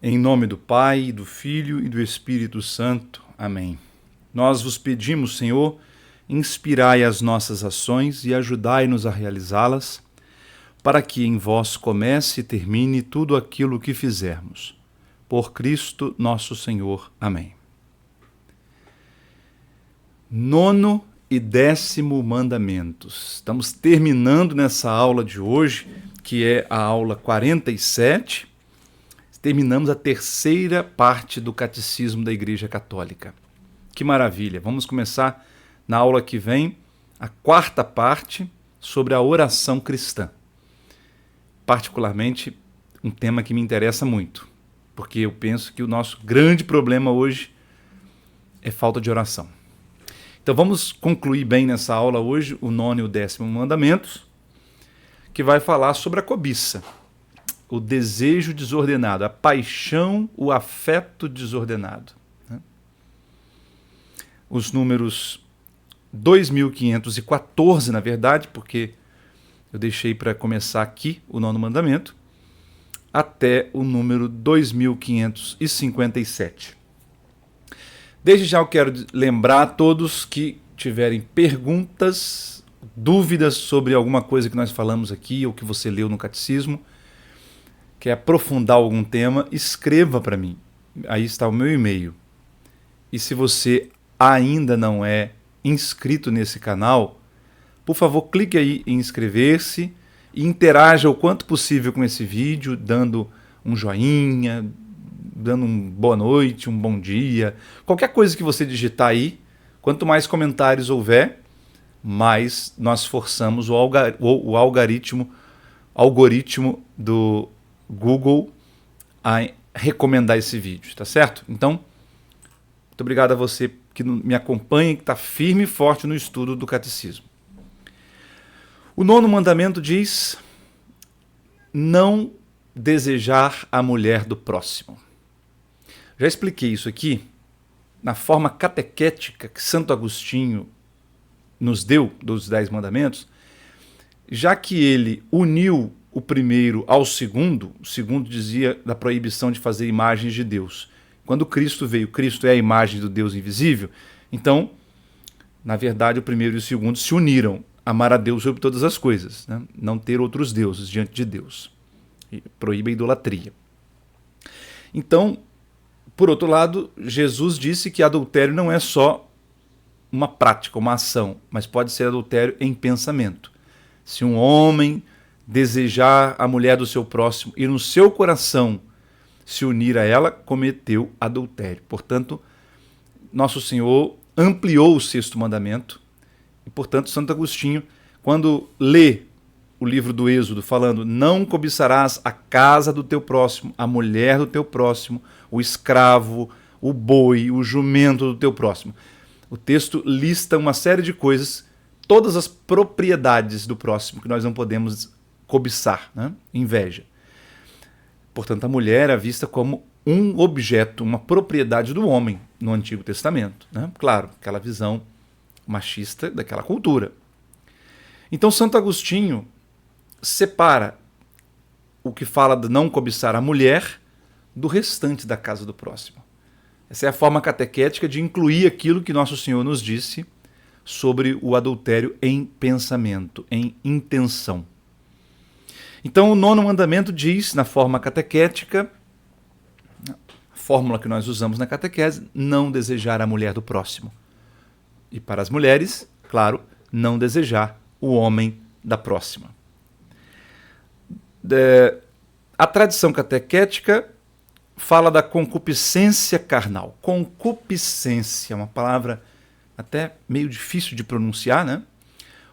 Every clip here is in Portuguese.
Em nome do Pai, do Filho e do Espírito Santo. Amém. Nós vos pedimos, Senhor, inspirai as nossas ações e ajudai-nos a realizá-las, para que em vós comece e termine tudo aquilo que fizermos. Por Cristo nosso Senhor. Amém. Nono e 10º mandamentos. Estamos terminando nessa aula de hoje, que é a aula 47. Terminamos a terceira parte do Catecismo da Igreja Católica. Que maravilha! Vamos começar na aula que vem a quarta parte sobre a oração cristã. Particularmente, um tema que me interessa muito, porque eu penso que o nosso grande problema hoje é falta de oração. Então vamos concluir bem nessa aula hoje o 9º e o 10º mandamentos, que vai falar sobre a cobiça. O desejo desordenado, a paixão, o afeto desordenado. Os números 2514, na verdade, porque eu deixei para começar aqui o 9º mandamento, até o número 2557. Desde já eu quero lembrar a todos que tiverem perguntas, dúvidas sobre alguma coisa que nós falamos aqui ou que você leu no catecismo, quer aprofundar algum tema, escreva para mim. Aí está o meu e-mail. E se você ainda não é inscrito nesse canal, por favor, clique aí em inscrever-se e interaja o quanto possível com esse vídeo, dando um joinha, dando um boa noite, um bom dia. Qualquer coisa que você digitar aí, quanto mais comentários houver, mais nós forçamos o algoritmo do Google a recomendar esse vídeo, tá certo? Então, muito obrigado a você que me acompanha, que está firme e forte no estudo do catecismo. O 9º mandamento diz: não desejar a mulher do próximo. Já expliquei isso aqui na forma catequética que Santo Agostinho nos deu dos 10 mandamentos, já que ele uniu o primeiro ao segundo. O segundo dizia da proibição de fazer imagens de Deus. Quando Cristo veio, Cristo é a imagem do Deus invisível, então, na verdade, o primeiro e o segundo se uniram. Amar a Deus sobre todas as coisas, né? Não ter outros deuses diante de Deus. E proíbe a idolatria. Então, por outro lado, Jesus disse que adultério não é só uma prática, uma ação, mas pode ser adultério em pensamento. Se um homem desejar a mulher do seu próximo e no seu coração se unir a ela, cometeu adultério. Portanto, Nosso Senhor ampliou o 6º mandamento e, portanto, Santo Agostinho, quando lê o livro do Êxodo falando: não cobiçarás a casa do teu próximo, a mulher do teu próximo, o escravo, o boi, o jumento do teu próximo. O texto lista uma série de coisas, todas as propriedades do próximo que nós não podemos cobiçar, né? Inveja. Portanto, a mulher é vista como um objeto, uma propriedade do homem no Antigo Testamento, né? Claro, aquela visão machista daquela cultura. Então, Santo Agostinho separa o que fala de não cobiçar a mulher do restante da casa do próximo. Essa é a forma catequética de incluir aquilo que Nosso Senhor nos disse sobre o adultério em pensamento, em intenção. Então, o 9º mandamento diz, na forma catequética, a fórmula que nós usamos na catequese: não desejar a mulher do próximo. E para as mulheres, claro, não desejar o homem da próxima. A tradição catequética fala da concupiscência carnal. Concupiscência, uma palavra até meio difícil de pronunciar, né?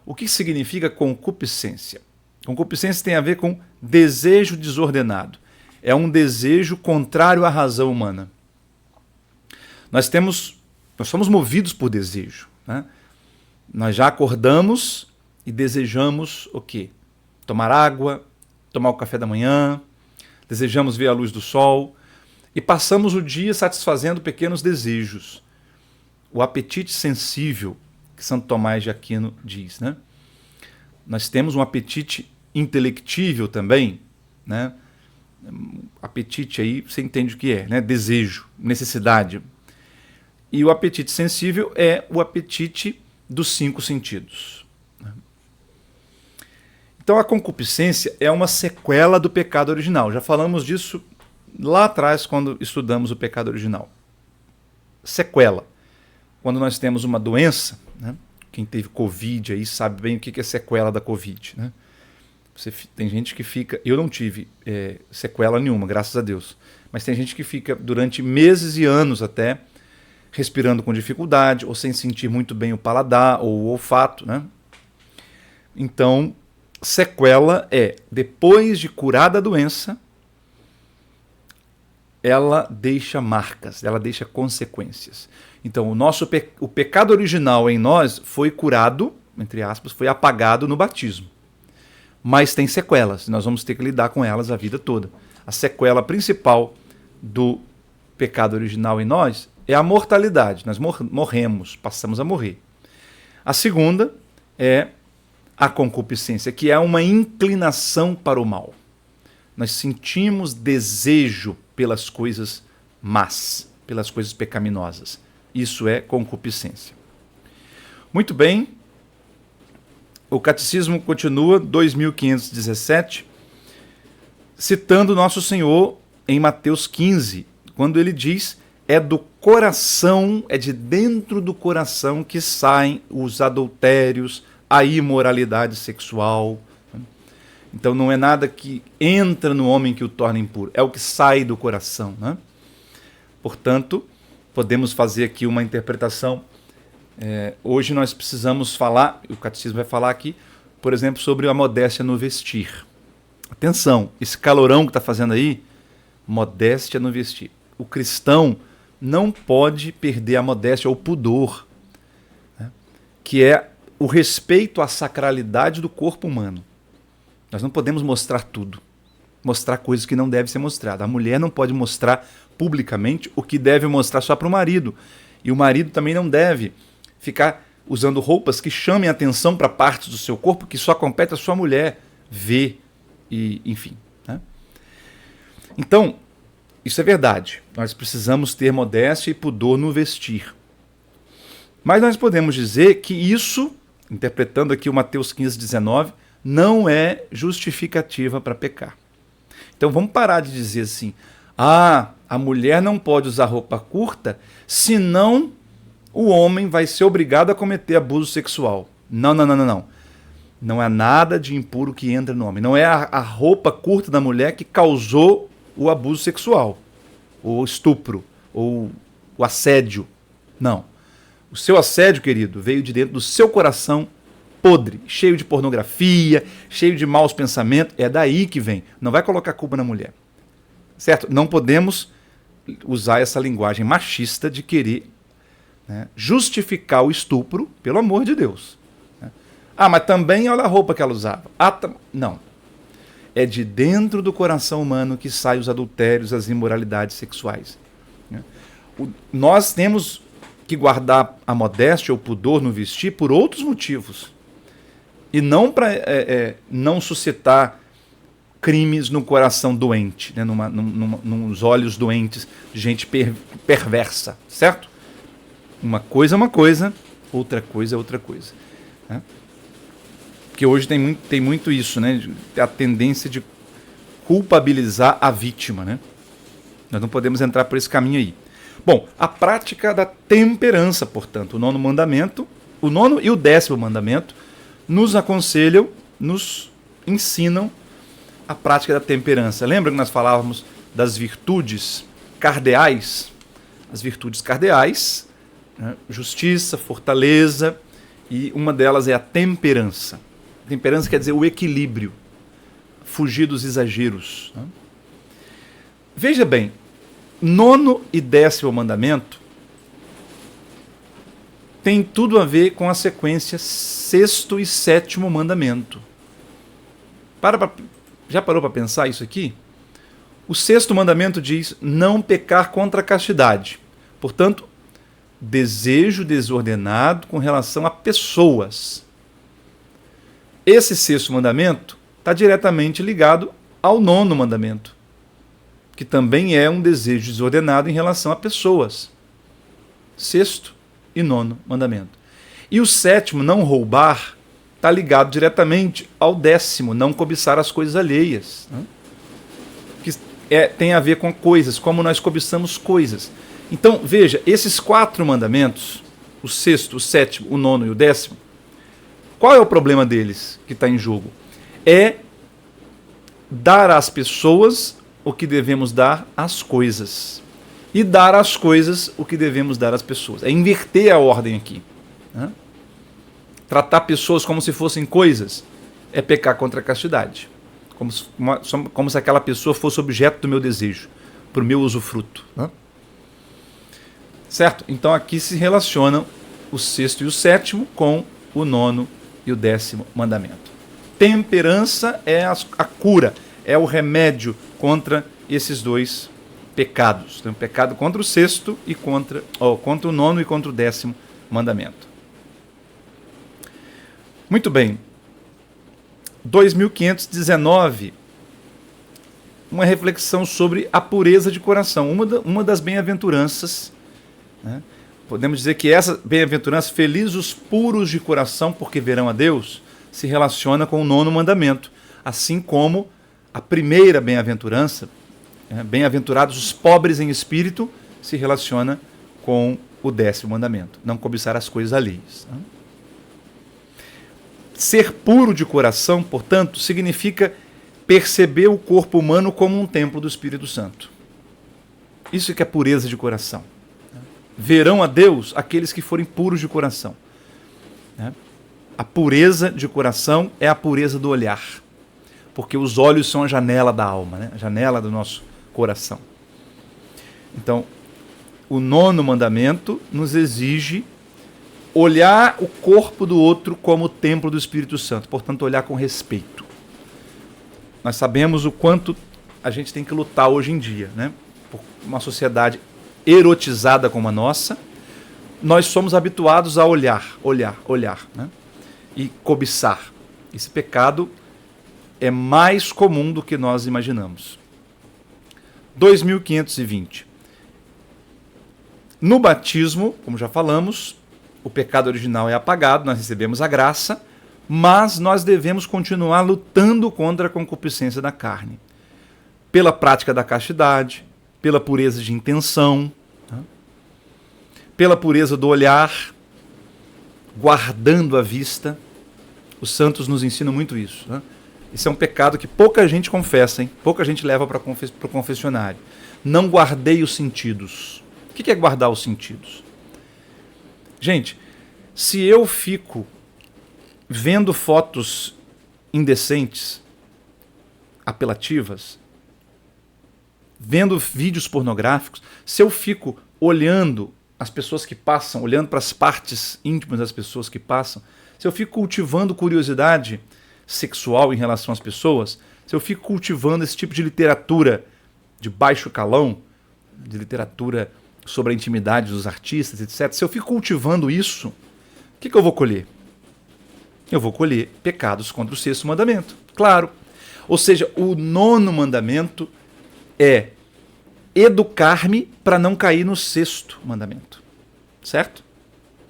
O que significa concupiscência? Concupiscência tem a ver com desejo desordenado. É um desejo contrário à razão humana. Nós somos movidos por desejo, né? Nós já acordamos e desejamos o quê? Tomar água, tomar o café da manhã, desejamos ver a luz do sol e passamos o dia satisfazendo pequenos desejos. O apetite sensível, que Santo Tomás de Aquino diz, né? Nós temos um apetite intelectível também, né? apetite aí, você entende o que é, né? Desejo, necessidade. E o apetite sensível é o apetite dos 5 sentidos. Então a concupiscência é uma sequela do pecado original. Já falamos disso lá atrás quando estudamos o pecado original. Sequela. Quando nós temos uma doença, né? Quem teve Covid aí sabe bem o que é sequela da Covid, né? Tem gente que fica... Eu não tive sequela nenhuma, graças a Deus. Mas tem gente que fica durante meses e anos até respirando com dificuldade ou sem sentir muito bem o paladar ou o olfato, né? Então, sequela é, depois de curada a doença, ela deixa marcas, ela deixa consequências. Então, o pecado original em nós foi curado, entre aspas, foi apagado no batismo. Mas tem sequelas, nós vamos ter que lidar com elas a vida toda. A sequela principal do pecado original em nós é a mortalidade. Nós morremos, passamos a morrer. A segunda é a concupiscência, que é uma inclinação para o mal. Nós sentimos desejo pelas coisas más, pelas coisas pecaminosas. Isso é concupiscência. Muito bem. O Catecismo continua, 2517, citando nosso Senhor em Mateus 15, quando ele diz: é do coração, é de dentro do coração que saem os adultérios, a imoralidade sexual. Então não é nada que entra no homem que o torna impuro, é o que sai do coração, né? Portanto, podemos fazer aqui uma interpretação. Hoje nós precisamos falar, o Catecismo vai falar aqui, por exemplo, sobre a modéstia no vestir. Atenção, esse calorão que está fazendo aí, modéstia no vestir. O cristão não pode perder a modéstia ou o pudor, né? Que é o respeito à sacralidade do corpo humano. Nós não podemos mostrar tudo, mostrar coisas que não devem ser mostradas. A mulher não pode mostrar publicamente o que deve mostrar só para o marido. E o marido também não deve ficar usando roupas que chamem atenção para partes do seu corpo que só compete a sua mulher ver, e enfim, né? Então, isso é verdade. Nós precisamos ter modéstia e pudor no vestir. Mas nós podemos dizer que isso, interpretando aqui o Mateus 15, 19, não é justificativa para pecar. Então vamos parar de dizer assim: a mulher não pode usar roupa curta, senão o homem vai ser obrigado a cometer abuso sexual. Não. Não é nada de impuro que entra no homem. Não é a roupa curta da mulher que causou o abuso sexual, o estupro, ou o assédio. Não. O seu assédio, querido, veio de dentro do seu coração podre, cheio de pornografia, cheio de maus pensamentos. É daí que vem. Não vai colocar culpa na mulher. Certo? Não podemos usar essa linguagem machista de querer, né, justificar o estupro, pelo amor de Deus. Mas também olha a roupa que ela usava. Não. É de dentro do coração humano que saem os adultérios, as imoralidades sexuais. Nós temos que guardar a modéstia ou o pudor no vestir por outros motivos. E não para não suscitar crimes no coração doente, né, nos olhos doentes de gente perversa, certo? Uma coisa é uma coisa, outra coisa é outra coisa, né? Porque hoje tem muito isso, né? A tendência de culpabilizar a vítima, né? Nós não podemos entrar por esse caminho aí. Bom, a prática da temperança, portanto, o 9º mandamento, o 9º e o 10º mandamento, nos aconselham, nos ensinam a prática da temperança. Lembra que nós falávamos das virtudes cardeais? As virtudes cardeais, né? Justiça, fortaleza, e uma delas é a temperança. Temperança quer dizer o equilíbrio, fugir dos exageros, né? Veja bem, 9º e 10º mandamento tem tudo a ver com a sequência 6º e 7º mandamento. Já parou para pensar isso aqui? O 6º mandamento diz: não pecar contra a castidade. Portanto, desejo desordenado com relação a pessoas. Esse 6º mandamento está diretamente ligado ao 9º mandamento, que também é um desejo desordenado em relação a pessoas. Sexto e nono mandamento. E o sétimo, não roubar, está ligado diretamente ao décimo, não cobiçar as coisas alheias. Né? Que tem a ver com coisas, como nós cobiçamos coisas. Então, veja, esses 4 mandamentos, o sexto, o sétimo, o nono e o décimo, qual é o problema deles que está em jogo? É dar às pessoas o que devemos dar às coisas. E dar às coisas o que devemos dar às pessoas. É inverter a ordem aqui. Né? Tratar pessoas como se fossem coisas é pecar contra a castidade. Como se aquela pessoa fosse objeto do meu desejo, para o meu usufruto. Né? Certo? Então aqui se relacionam o sexto e o sétimo com o nono e o décimo mandamento. Temperança é a cura, é o remédio contra esses 2 pecados. Tem um pecado contra o sexto e contra o nono e contra o décimo mandamento. Muito bem. 2519, uma reflexão sobre a pureza de coração. Uma das bem-aventuranças, né? Podemos dizer que essa bem-aventurança, felizes os puros de coração, porque verão a Deus, se relaciona com o nono mandamento, assim como a primeira bem-aventurança, bem-aventurados os pobres em espírito, se relaciona com o décimo mandamento, não cobiçar as coisas alheias. Ser puro de coração, portanto, significa perceber o corpo humano como um templo do Espírito Santo. Isso que é pureza de coração. Verão a Deus aqueles que forem puros de coração. A pureza de coração é a pureza do olhar, porque os olhos são a janela da alma, né? A janela do nosso coração. Então, o nono mandamento nos exige olhar o corpo do outro como o templo do Espírito Santo, portanto, olhar com respeito. Nós sabemos o quanto a gente tem que lutar hoje em dia, né? Por uma sociedade erotizada como a nossa, nós somos habituados a olhar, né? E cobiçar. Esse pecado é mais comum do que nós imaginamos. 2520. No batismo, como já falamos, o pecado original é apagado, nós recebemos a graça, mas nós devemos continuar lutando contra a concupiscência da carne. Pela prática da castidade, pela pureza de intenção, né? Pela pureza do olhar, guardando a vista. Os santos nos ensinam muito isso. Né? Isso é um pecado que pouca gente confessa, hein? Pouca gente leva para o confessionário. Não guardei os sentidos. O que é guardar os sentidos? Gente, se eu fico vendo fotos indecentes, apelativas, vendo vídeos pornográficos, se eu fico olhando as pessoas que passam, olhando para as partes íntimas das pessoas que passam, se eu fico cultivando curiosidade sexual em relação às pessoas, se eu fico cultivando esse tipo de literatura de baixo calão, de literatura sobre a intimidade dos artistas, etc., se eu fico cultivando isso, o que eu vou colher? Eu vou colher pecados contra o sexto mandamento. Claro. Ou seja, o nono mandamento é educar-me para não cair no sexto mandamento. Certo?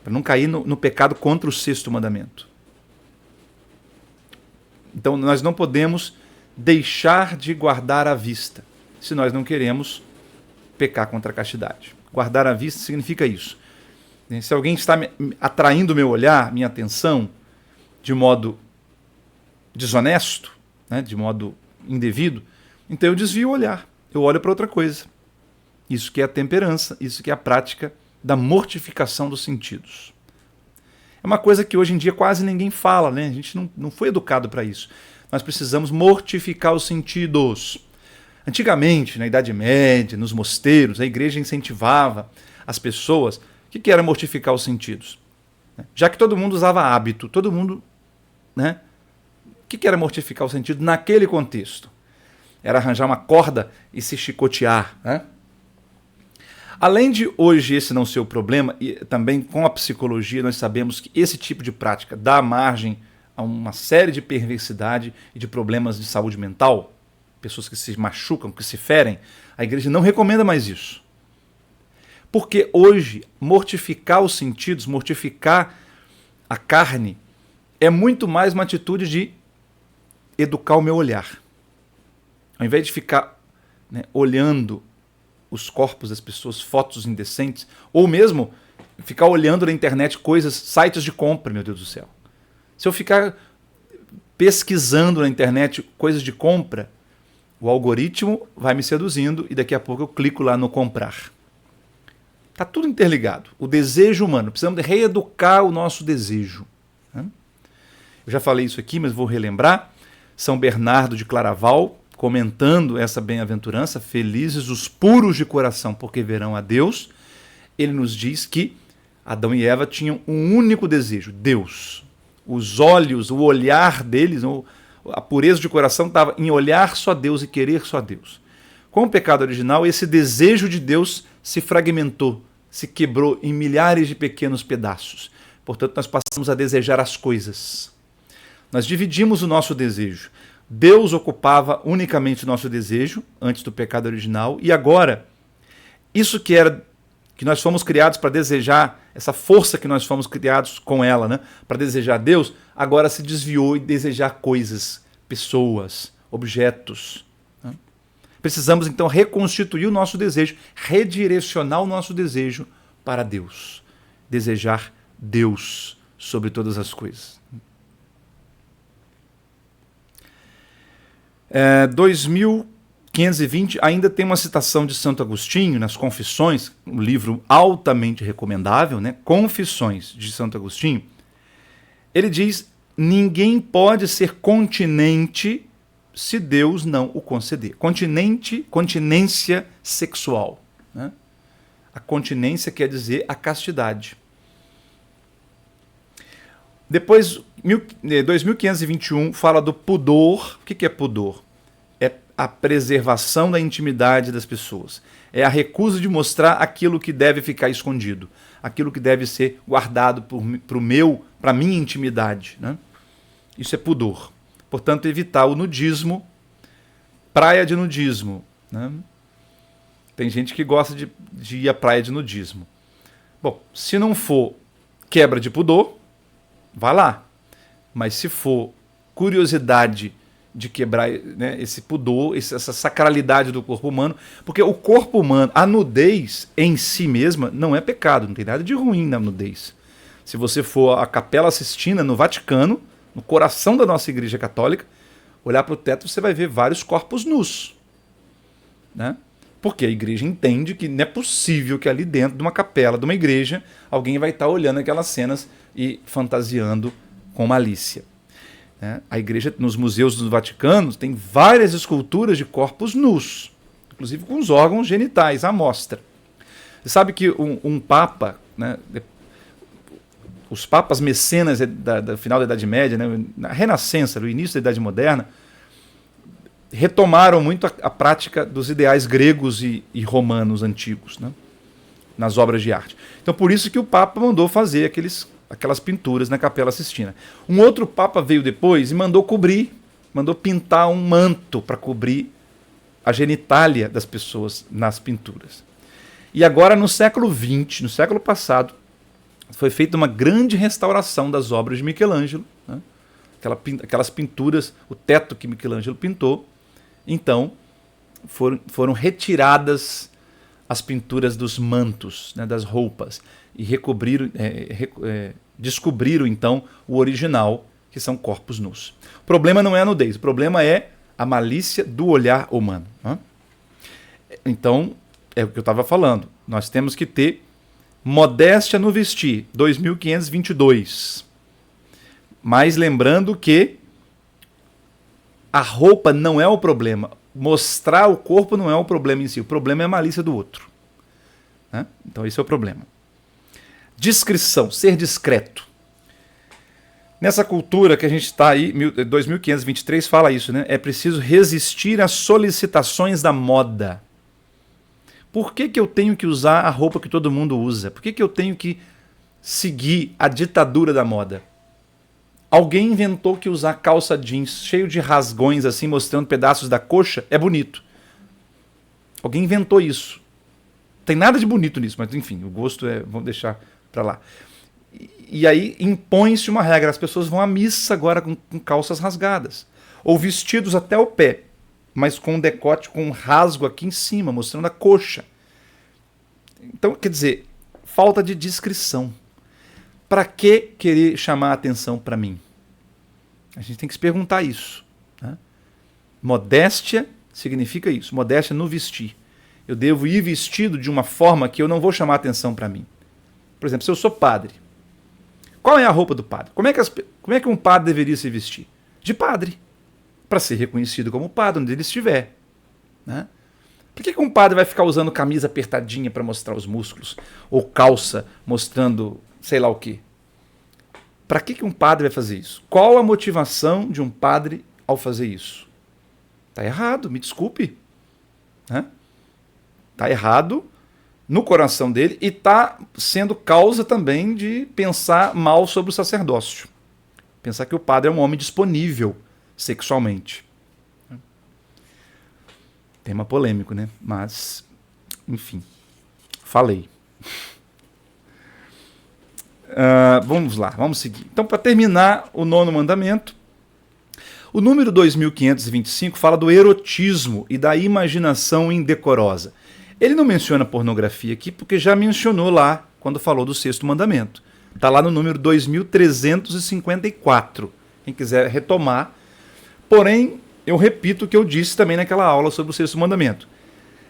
Para não cair no pecado contra o sexto mandamento. Então nós não podemos deixar de guardar a vista, se nós não queremos pecar contra a castidade. Guardar a vista significa isso. Se alguém está atraindo o meu olhar, minha atenção, de modo desonesto, né, de modo indevido, então eu desvio o olhar, eu olho para outra coisa. Isso que é a temperança, isso que é a prática da mortificação dos sentidos. É uma coisa que hoje em dia quase ninguém fala, né? A gente não foi educado para isso. Nós precisamos mortificar os sentidos. Antigamente, na Idade Média, nos mosteiros, a igreja incentivava as pessoas. O que era mortificar os sentidos? Já que todo mundo usava hábito, todo mundo... né? O que era mortificar o sentido naquele contexto? Era arranjar uma corda e se chicotear, né? Além de hoje esse não ser o problema, e também com a psicologia nós sabemos que esse tipo de prática dá margem a uma série de perversidade e de problemas de saúde mental, pessoas que se machucam, que se ferem A igreja não recomenda mais isso. Porque hoje, mortificar os sentidos, mortificar a carne, é muito mais uma atitude de educar o meu olhar. Ao invés de ficar, né, olhando os corpos das pessoas, fotos indecentes, ou mesmo ficar olhando na internet coisas, sites de compra, meu Deus do céu. Se eu ficar pesquisando na internet coisas de compra, o algoritmo vai me seduzindo e daqui a pouco eu clico lá no comprar. Está tudo interligado. O desejo humano. Precisamos de reeducar o nosso desejo. Eu já falei isso aqui, mas vou relembrar. São Bernardo de Claraval, comentando essa bem-aventurança, felizes os puros de coração, porque verão a Deus. Ele nos diz que Adão e Eva tinham um único desejo, Deus. Os olhos, o olhar deles, a pureza de coração estava em olhar só Deus e querer só Deus. Com o pecado original, esse desejo de Deus se fragmentou, se quebrou em milhares de pequenos pedaços. Portanto, nós passamos a desejar as coisas. Nós dividimos o nosso desejo. Deus ocupava unicamente o nosso desejo antes do pecado original, e agora, isso que nós fomos criados para desejar, essa força que nós fomos criados com ela, né, para desejar Deus, agora se desviou e desejar coisas, pessoas, objetos. Né? Precisamos então reconstituir o nosso desejo, redirecionar o nosso desejo para Deus. Desejar Deus sobre todas as coisas. 2520, ainda tem uma citação de Santo Agostinho nas Confissões, um livro altamente recomendável, né? Confissões de Santo Agostinho. Ele diz: ninguém pode ser continente se Deus não o conceder. Continência sexual. Né? A continência quer dizer a castidade. Depois, 2521 fala do pudor. O que é pudor? É a preservação da intimidade das pessoas. É a recusa de mostrar aquilo que deve ficar escondido, aquilo que deve ser guardado para a minha intimidade. Né? Isso é pudor. Portanto, evitar o nudismo, praia de nudismo. Né? Tem gente que gosta de ir à praia de nudismo. Bom, se não for quebra de pudor, vá lá. Mas se for curiosidade de quebrar, né, esse pudor, essa sacralidade do corpo humano, porque o corpo humano, a nudez em si mesma não é pecado, não tem nada de ruim na nudez. Se você for à Capela Sistina, no Vaticano, no coração da nossa Igreja Católica, olhar para o teto, você vai ver vários corpos nus. Né? Porque a igreja entende que não é possível que ali dentro de uma capela, de uma igreja, alguém vai estar olhando aquelas cenas e fantasiando com malícia. A igreja, nos museus do Vaticano, tem várias esculturas de corpos nus, inclusive com os órgãos genitais à mostra. Você sabe que um papa, né, os papas mecenas do final da Idade Média, né, na Renascença, no início da Idade Moderna, retomaram muito a prática dos ideais gregos e romanos antigos, né, nas obras de arte. Então, por isso que o Papa mandou fazer aquelas pinturas na Capela Sistina. Um outro Papa veio depois e mandou pintar um manto para cobrir a genitália das pessoas nas pinturas. E agora, no século XX, no século passado, foi feita uma grande restauração das obras de Michelangelo, né? Aquelas pinturas, o teto que Michelangelo pintou. Então, foram retiradas as pinturas dos mantos, né, das roupas, e descobriram, então, o original, que são corpos nus. O problema não é a nudez, o problema é a malícia do olhar humano. Né? Então, é o que eu estava falando, nós temos que ter modéstia no vestir, 2522. Mas lembrando que a roupa não é o problema. Mostrar o corpo não é o problema em si. O problema é a malícia do outro. Né? Então esse é o problema. Discrição, ser discreto. Nessa cultura que a gente está aí, 2523 fala isso, né? É preciso resistir às solicitações da moda. Por que eu tenho que usar a roupa que todo mundo usa? Por que eu tenho que seguir a ditadura da moda? Alguém inventou que usar calça jeans cheio de rasgões assim, mostrando pedaços da coxa, é bonito. Alguém inventou isso. Tem nada de bonito nisso, mas enfim, o gosto vamos deixar para lá. E aí impõe-se uma regra, as pessoas vão à missa agora com calças rasgadas, ou vestidos até o pé, mas com um decote, com um rasgo aqui em cima, mostrando a coxa. Então, quer dizer, falta de discrição. Para que querer chamar a atenção para mim? A gente tem que se perguntar isso. Né? Modéstia significa isso, modéstia no vestir. Eu devo ir vestido de uma forma que eu não vou chamar a atenção para mim. Por exemplo, se eu sou padre, qual é a roupa do padre? Como é que um padre deveria se vestir? De padre, para ser reconhecido como padre onde ele estiver. Né? Por que um padre vai ficar usando camisa apertadinha para mostrar os músculos? Ou calça mostrando sei lá o quê? Para que um padre vai fazer isso? Qual a motivação de um padre ao fazer isso? Está errado, me desculpe. Está errado no coração dele e está sendo causa também de pensar mal sobre o sacerdócio. Pensar que o padre é um homem disponível sexualmente. Tema polêmico, né? Mas, enfim, falei. Vamos lá, vamos seguir. Então, para terminar o 9º mandamento, o número 2525 fala do erotismo e da imaginação indecorosa. Ele não menciona pornografia aqui porque já mencionou lá quando falou do 6º mandamento. Está lá no número 2354, quem quiser retomar. Porém, eu repito o que eu disse também naquela aula sobre o 6º mandamento.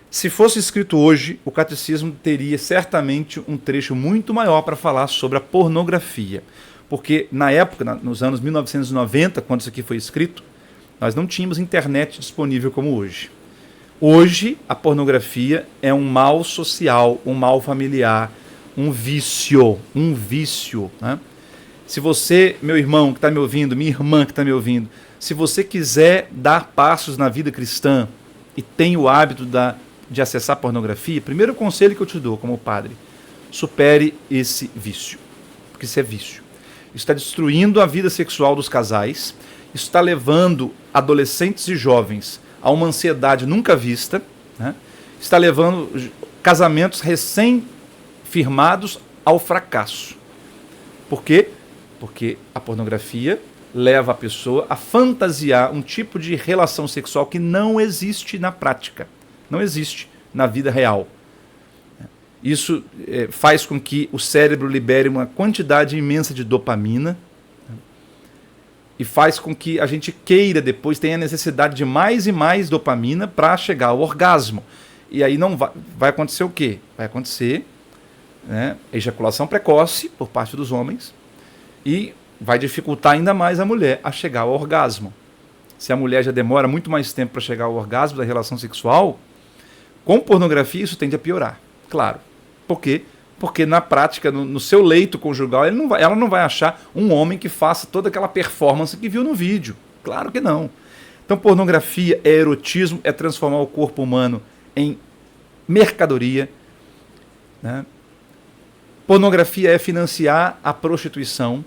Se fosse escrito hoje, o catecismo teria certamente um trecho muito maior para falar sobre a pornografia. Porque na época, nos anos 1990, quando isso aqui foi escrito, nós não tínhamos internet disponível como hoje. Hoje, a pornografia é um mal social, um mal familiar, um vício. Né? Se você, meu irmão que está me ouvindo, minha irmã que está me ouvindo, se você quiser dar passos na vida cristã e tem o hábito de acessar pornografia, primeiro conselho que eu te dou como padre, supere esse vício, porque isso é vício. Isso está destruindo a vida sexual dos casais, isso está levando adolescentes e jovens a uma ansiedade nunca vista, né? Está levando casamentos recém-firmados ao fracasso. Por quê? Porque a pornografia leva a pessoa a fantasiar um tipo de relação sexual que não existe na prática, não existe na vida real. Isso faz com que o cérebro libere uma quantidade imensa de dopamina, e faz com que a gente queira depois, tenha necessidade de mais e mais dopamina para chegar ao orgasmo. E aí não vai acontecer o quê? Vai acontecer, né, ejaculação precoce por parte dos homens e vai dificultar ainda mais a mulher a chegar ao orgasmo. Se a mulher já demora muito mais tempo para chegar ao orgasmo da relação sexual, com pornografia isso tende a piorar. Claro. Por quê? Porque na prática, no seu leito conjugal, ela não vai achar um homem que faça toda aquela performance que viu no vídeo. Claro que não. Então, pornografia é erotismo, é transformar o corpo humano em mercadoria. Né? Pornografia é financiar a prostituição.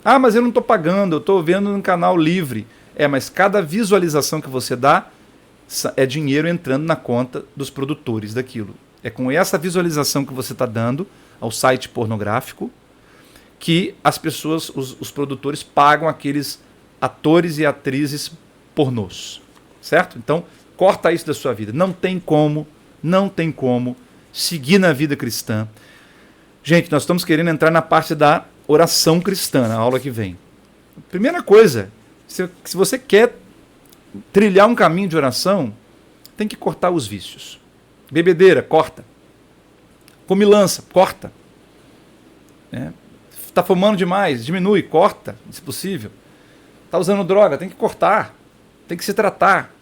Ah, mas eu não estou pagando, eu estou vendo no canal livre. Mas cada visualização que você dá é dinheiro entrando na conta dos produtores daquilo. É com essa visualização que você está dando ao site pornográfico que as pessoas, os produtores, pagam aqueles atores e atrizes pornôs. Certo? Então, corta isso da sua vida. Não tem como seguir na vida cristã. Gente, nós estamos querendo entrar na parte da oração cristã, na aula que vem. Primeira coisa, se você quer trilhar um caminho de oração, tem que cortar os vícios. Bebedeira, corta. Comilança, corta. Está fumando demais, diminui, corta, se possível. Está usando droga, tem que cortar. Tem que se tratar.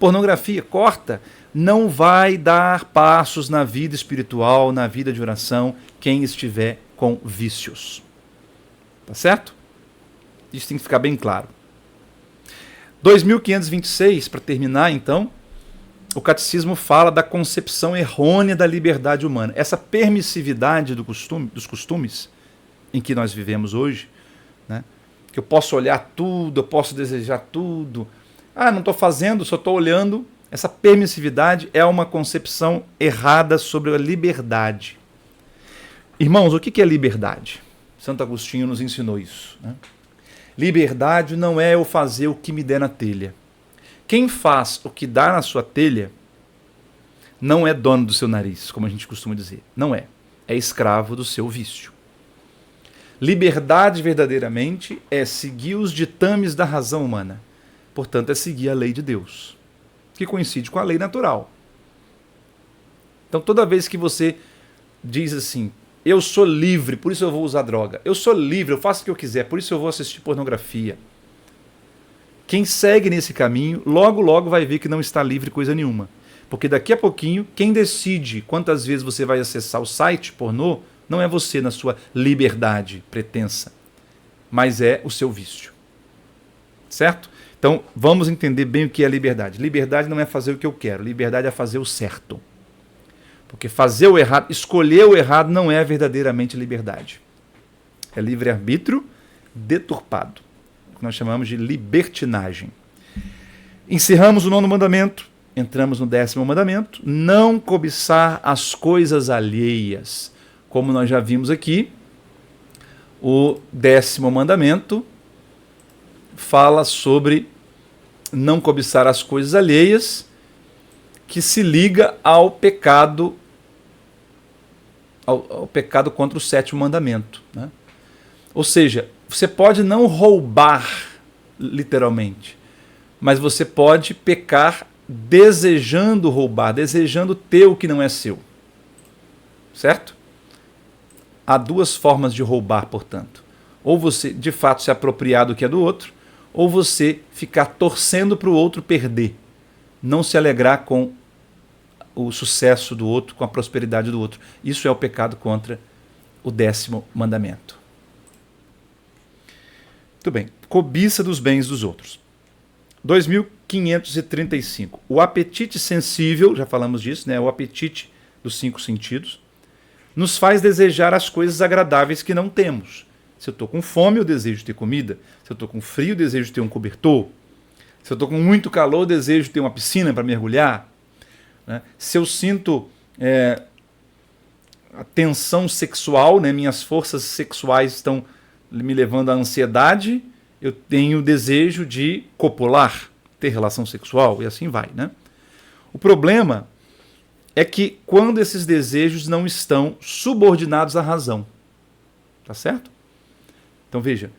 Pornografia, corta. Não vai dar passos na vida espiritual, na vida de oração, quem estiver com vícios. Tá certo? Isso tem que ficar bem claro. 2526, para terminar então, o catecismo fala da concepção errônea da liberdade humana. Essa permissividade dos costumes em que nós vivemos hoje, né? Que eu posso olhar tudo, eu posso desejar tudo. Ah, não estou fazendo, só estou olhando Essa permissividade é uma concepção errada sobre a liberdade. Irmãos, o que é liberdade? Santo Agostinho nos ensinou isso, né? Liberdade não é eu fazer o que me der na telha. Quem faz o que dá na sua telha não é dono do seu nariz, como a gente costuma dizer. Não é. É escravo do seu vício. Liberdade verdadeiramente é seguir os ditames da razão humana. Portanto, é seguir a lei de Deus, que coincide com a lei natural. Então, toda vez que você diz assim, eu sou livre, por isso eu vou usar droga. Eu sou livre, eu faço o que eu quiser, por isso eu vou assistir pornografia. Quem segue nesse caminho, logo, logo vai ver que não está livre coisa nenhuma. Porque daqui a pouquinho, quem decide quantas vezes você vai acessar o site pornô, não é você na sua liberdade pretensa, mas é o seu vício. Certo? Então, vamos entender bem o que é liberdade. Liberdade não é fazer o que eu quero, liberdade é fazer o certo. Porque fazer o errado, escolher o errado não é verdadeiramente liberdade. É livre-arbítrio deturpado, que nós chamamos de libertinagem. Encerramos o 9º mandamento, entramos no 10º mandamento, não cobiçar as coisas alheias. Como nós já vimos aqui, o 10º mandamento fala sobre não cobiçar as coisas alheias, que se liga ao pecado, ao pecado contra o 7º mandamento, né? Ou seja, você pode não roubar, literalmente, mas você pode pecar desejando roubar, desejando ter o que não é seu. Certo? Há duas formas de roubar, portanto. Ou você, de fato, se apropriar do que é do outro, ou você ficar torcendo para o outro perder. Não se alegrar com o sucesso do outro, com a prosperidade do outro. Isso é o pecado contra o 10º mandamento. Muito bem. Cobiça dos bens dos outros. 2535. O apetite sensível, já falamos disso, né? O apetite dos 5 sentidos, nos faz desejar as coisas agradáveis que não temos. Se eu estou com fome, eu desejo ter comida. Se eu estou com frio, eu desejo ter um cobertor. Se eu estou com muito calor, eu desejo ter uma piscina para mergulhar. Né? Se eu sinto a tensão sexual, né? Minhas forças sexuais estão me levando à ansiedade, eu tenho o desejo de copular, ter relação sexual, e assim vai, né? O problema é que quando esses desejos não estão subordinados à razão. Tá certo? Então veja,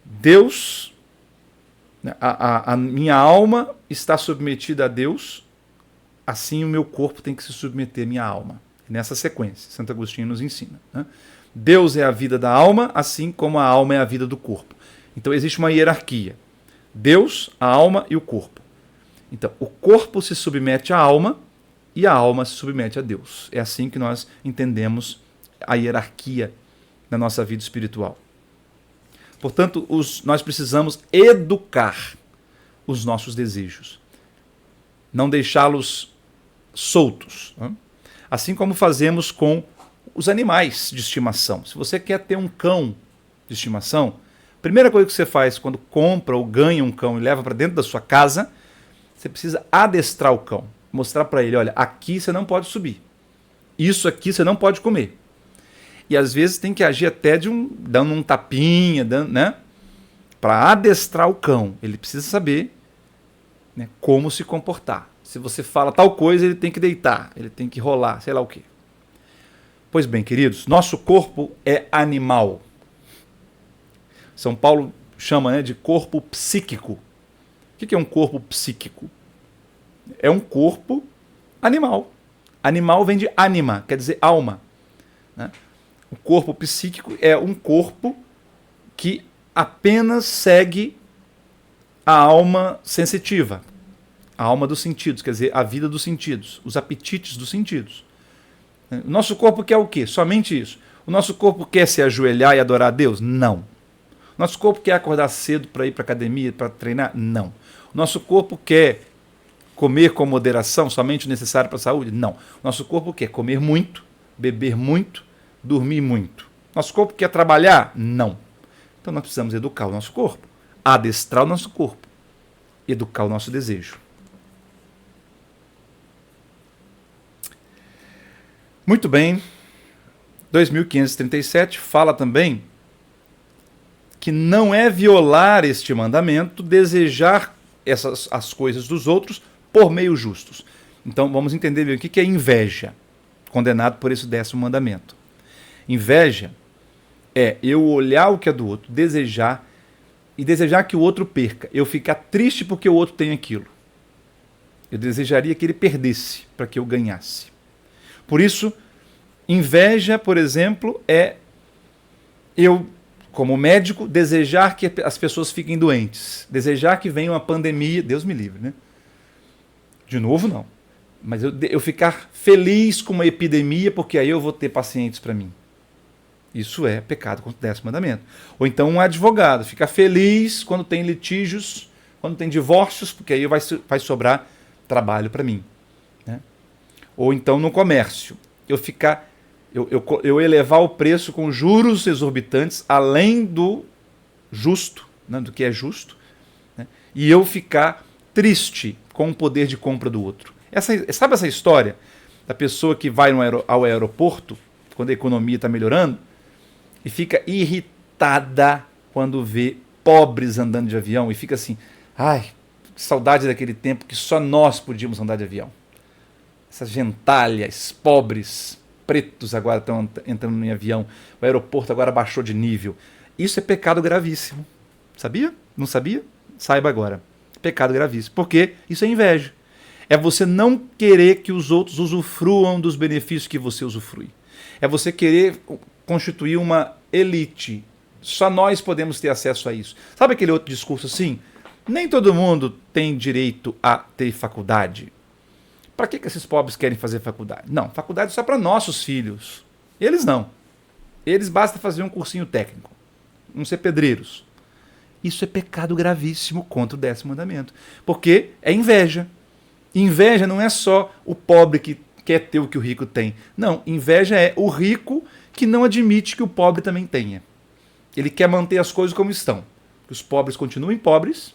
Deus, a minha alma está submetida a Deus, assim o meu corpo tem que se submeter à minha alma. Nessa sequência, Santo Agostinho nos ensina, né? Deus é a vida da alma, assim como a alma é a vida do corpo. Então existe uma hierarquia. Deus, a alma e o corpo. Então, o corpo se submete à alma e a alma se submete a Deus. É assim que nós entendemos a hierarquia da nossa vida espiritual. Portanto, nós precisamos educar os nossos desejos. Não deixá-los soltos, né? Assim como fazemos com os animais de estimação. Se você quer ter um cão de estimação, a primeira coisa que você faz quando compra ou ganha um cão e leva para dentro da sua casa, você precisa adestrar o cão. Mostrar para ele, olha, aqui você não pode subir. Isso aqui você não pode comer. E às vezes tem que agir até dando um tapinha, né? Para adestrar o cão. Ele precisa saber, né, como se comportar. Se você fala tal coisa, ele tem que deitar, ele tem que rolar, sei lá o quê. Pois bem, queridos, nosso corpo é animal. São Paulo chama, né, de corpo psíquico. O que é um corpo psíquico? É um corpo animal. Animal vem de anima, quer dizer alma, né? O corpo psíquico é um corpo que apenas segue a alma sensitiva, a alma dos sentidos, quer dizer, a vida dos sentidos, os apetites dos sentidos. O nosso corpo quer o quê? Somente isso. O nosso corpo quer se ajoelhar e adorar a Deus? Não. O nosso corpo quer acordar cedo para ir para a academia, para treinar? Não. O nosso corpo quer comer com moderação, somente o necessário para a saúde? Não. O nosso corpo quer comer muito, beber muito, dormir muito. Nosso corpo quer trabalhar? Não. Então nós precisamos educar o nosso corpo, adestrar o nosso corpo, educar o nosso desejo. Muito bem. 2537 fala também que não é violar este mandamento desejar as coisas dos outros por meios justos. Então vamos entender bem o que é inveja, condenado por esse 10º mandamento. Inveja é eu olhar o que é do outro, desejar e desejar que o outro perca. Eu ficar triste porque o outro tem aquilo. Eu desejaria que ele perdesse para que eu ganhasse. Por isso, inveja, por exemplo, é eu, como médico, desejar que as pessoas fiquem doentes. Desejar que venha uma pandemia. Deus me livre, né? De novo, não. Mas eu ficar feliz com uma epidemia porque aí eu vou ter pacientes para mim. Isso é pecado contra o 10º mandamento. Ou então um advogado ficar feliz quando tem litígios, quando tem divórcios, porque aí vai sobrar trabalho para mim. Né? Ou então no comércio, eu elevar o preço com juros exorbitantes além do justo, né, do que é justo, né, e eu ficar triste com o poder de compra do outro. Sabe essa história da pessoa que vai ao aeroporto, quando a economia está melhorando, e fica irritada quando vê pobres andando de avião e fica assim, ai, saudade daquele tempo que só nós podíamos andar de avião. Essas gentalhas, pobres, pretos agora estão entrando em avião, o aeroporto agora baixou de nível. Isso é pecado gravíssimo. Sabia? Não sabia? Saiba agora. Pecado gravíssimo. Porque isso é inveja. É você não querer que os outros usufruam dos benefícios que você usufrui. É você querer constituir uma elite. Só nós podemos ter acesso a isso. Sabe aquele outro discurso assim? Nem todo mundo tem direito a ter faculdade. Para que esses pobres querem fazer faculdade? Não, faculdade é só para nossos filhos. Eles não. Eles basta fazer um cursinho técnico. Não ser pedreiros. Isso é pecado gravíssimo contra o 10º mandamento. Porque é inveja. Inveja não é só o pobre que quer ter o que o rico tem. Não, inveja é o rico que não admite que o pobre também tenha. Ele quer manter as coisas como estão. Que os pobres continuem pobres,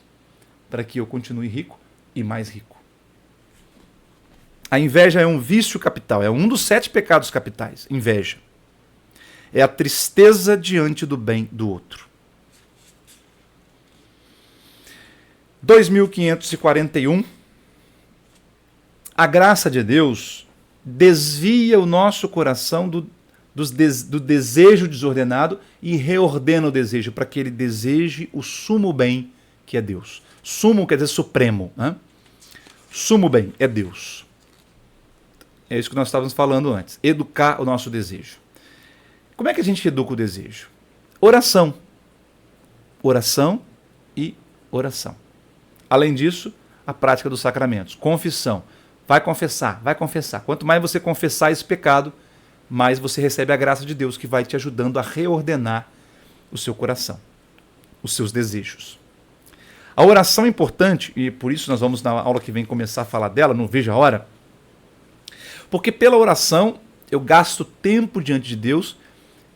para que eu continue rico e mais rico. A inveja é um vício capital, é um dos 7 pecados capitais. Inveja. É a tristeza diante do bem do outro. 2541. A graça de Deus desvia o nosso coração do desejo desordenado e reordena o desejo para que ele deseje o sumo bem que é Deus. Sumo quer dizer supremo. Né? Sumo bem é Deus. É isso que nós estávamos falando antes. Educar o nosso desejo. Como é que a gente educa o desejo? Oração. Oração e oração. Além disso, a prática dos sacramentos. Confissão. Vai confessar, vai confessar. Quanto mais você confessar esse pecado, mais você recebe a graça de Deus que vai te ajudando a reordenar o seu coração, os seus desejos. A oração é importante, e por isso nós vamos na aula que vem começar a falar dela, não vejo a hora, porque pela oração eu gasto tempo diante de Deus,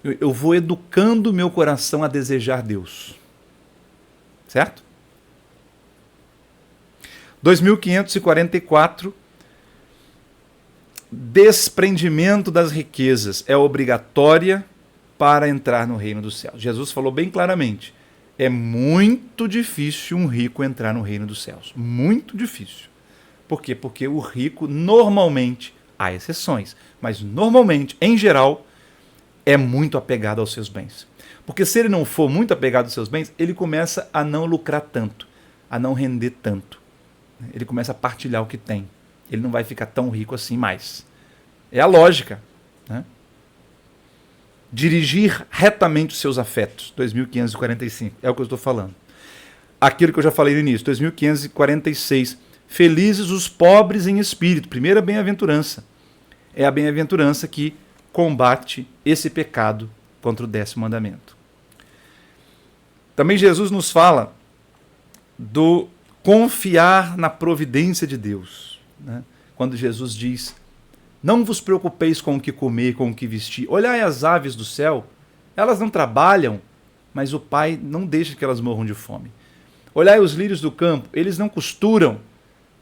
eu vou educando o meu coração a desejar Deus. Certo? 2544, desprendimento das riquezas é obrigatória para entrar no reino dos céus. Jesus falou bem claramente, é muito difícil um rico entrar no reino dos céus. Muito difícil. Por quê? Porque o rico normalmente, há exceções, mas normalmente, em geral, é muito apegado aos seus bens. Porque se ele não for muito apegado aos seus bens, ele começa a não lucrar tanto, a não render tanto. Ele começa a partilhar o que tem. Ele não vai ficar tão rico assim mais. É a lógica. Né? Dirigir retamente os seus afetos. 2545. É o que eu estou falando. Aquilo que eu já falei no início. 2546. Felizes os pobres em espírito. Primeira bem-aventurança. É a bem-aventurança que combate esse pecado contra o 10º mandamento. Também Jesus nos fala do confiar na providência de Deus. Né? Quando Jesus diz, não vos preocupeis com o que comer, com o que vestir. Olhai as aves do céu, elas não trabalham, mas o Pai não deixa que elas morram de fome. Olhai os lírios do campo, eles não costuram,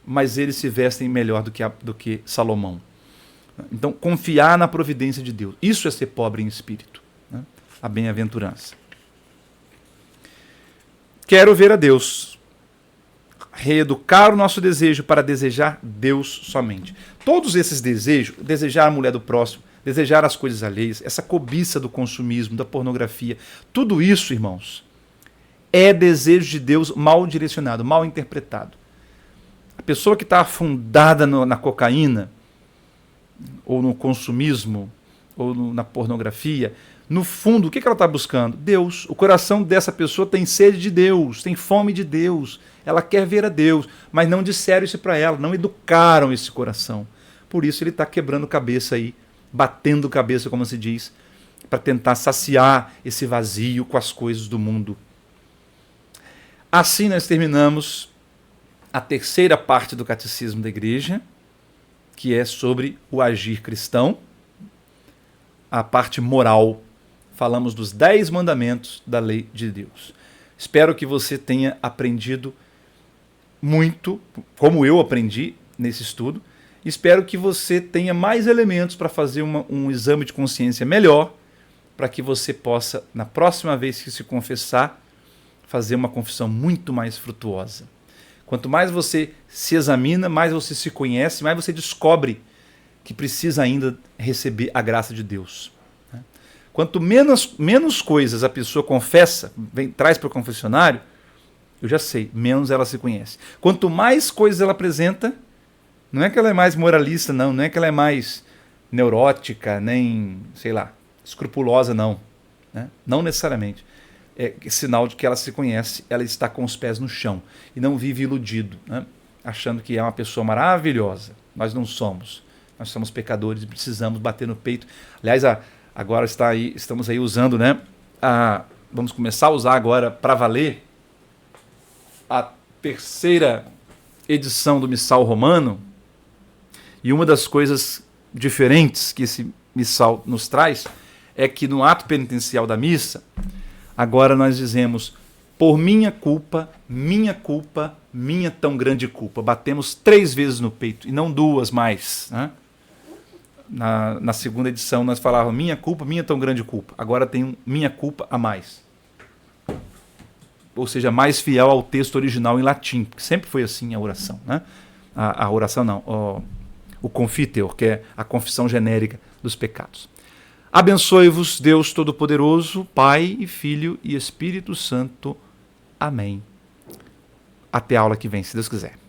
mas eles se vestem melhor do que Salomão. Então, confiar na providência de Deus. Isso é ser pobre em espírito, né? A bem-aventurança. Quero ver a Deus. Reeducar o nosso desejo para desejar Deus somente. Todos esses desejos, desejar a mulher do próximo, desejar as coisas alheias, essa cobiça do consumismo, da pornografia, tudo isso, irmãos, é desejo de Deus mal direcionado, mal interpretado. A pessoa que está afundada na cocaína, ou no consumismo, ou na pornografia, no fundo, o que ela está buscando? Deus. O coração dessa pessoa tem sede de Deus, tem fome de Deus. Ela quer ver a Deus, mas não disseram isso para ela, não educaram esse coração. Por isso ele está quebrando cabeça aí, batendo cabeça, como se diz, para tentar saciar esse vazio com as coisas do mundo. Assim nós terminamos a terceira parte do Catecismo da Igreja, que é sobre o agir cristão, a parte moral. Falamos dos 10 mandamentos da lei de Deus. Espero que você tenha aprendido muito, como eu aprendi nesse estudo. Espero que você tenha mais elementos para fazer um exame de consciência melhor, para que você possa, na próxima vez que se confessar, fazer uma confissão muito mais frutuosa. Quanto mais você se examina, mais você se conhece, mais você descobre que precisa ainda receber a graça de Deus. Quanto menos coisas a pessoa confessa, traz para o confessionário, eu já sei, menos ela se conhece. Quanto mais coisas ela apresenta, não é que ela é mais moralista, não é que ela é mais neurótica, nem, sei lá, escrupulosa, não. Né? Não necessariamente. É sinal de que ela se conhece, ela está com os pés no chão e não vive iludido, né? Achando que é uma pessoa maravilhosa. Nós não somos. Nós somos pecadores e precisamos bater no peito. Aliás, agora estamos aí usando, né? Vamos começar a usar agora para valer a terceira edição do Missal Romano. E uma das coisas diferentes que esse missal nos traz é que no ato penitencial da missa, agora nós dizemos: por minha culpa, minha tão grande culpa. Batemos 3 vezes no peito e não 2 mais, né? Na segunda edição nós falávamos minha culpa, minha tão grande culpa. Agora tem minha culpa a mais. Ou seja, mais fiel ao texto original em latim, porque sempre foi assim a oração, né? A oração não, o confiteor, que é a confissão genérica dos pecados. Abençoe-vos, Deus Todo-Poderoso, Pai e Filho e Espírito Santo. Amém. Até a aula que vem, se Deus quiser.